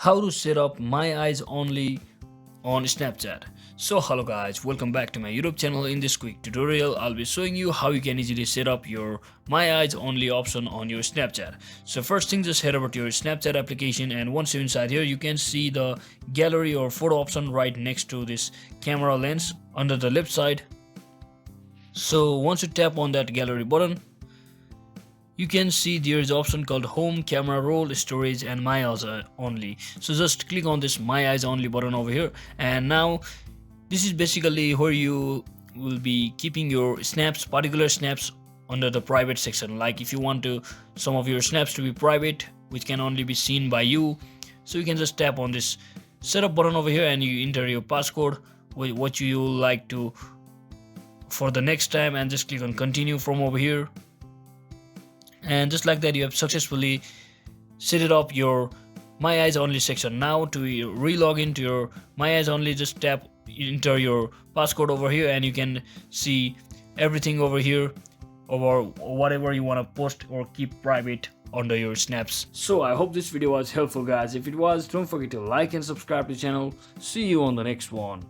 how to set up my eyes only on Snapchat. So hello guys, welcome back to my YouTube channel. In this quick tutorial I'll be showing you how you can easily set up your my eyes only option on your Snapchat. So first thing, just head over to your Snapchat application, and once you're inside here you can see the gallery or photo option right next to this camera lens under the left side. So once you tap on that gallery button, you can see there is an option called home, camera roll, storage and my eyes only. So just click on this my eyes only button over here, and now this is basically where you will be keeping your snaps, particular snaps, under the private section. Like if you want to some of your snaps to be private, which can only be seen by you, so you can just tap on this setup button over here and you enter your passcode with what you like to for the next time, and just click on continue from over here. And just like that, you have successfully set it up your my eyes only section. Now to re-log into your my eyes only, just tap enter your passcode over here and you can see everything over here, or whatever you want to post or keep private under your snaps. So I hope this video was helpful guys. If it was, don't forget to like and subscribe to the channel. See you on the next one.